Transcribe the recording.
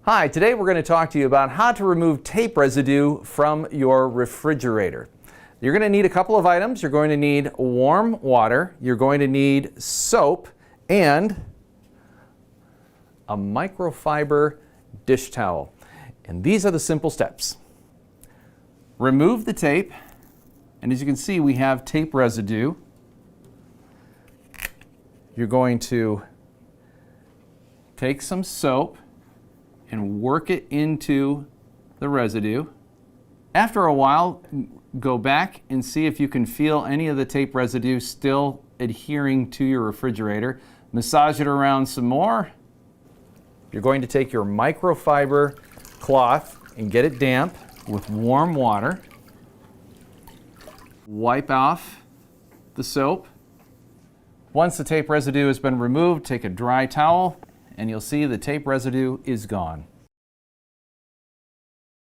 Hi, today we're going to talk to you about how to remove tape residue from your refrigerator. You're going to need a couple of items. You're going to need warm water, you're going to need soap, and a microfiber dish towel. And these are the simple steps. Remove the tape, and as you can see, we have tape residue. You're going to take some soap and work it into the residue. After a while, go back and see if you can feel any of the tape residue still adhering to your refrigerator. Massage it around some more. You're going to take your microfiber cloth and get it damp with warm water. Wipe off the soap. Once the tape residue has been removed, take a dry towel and you'll see the tape residue is gone.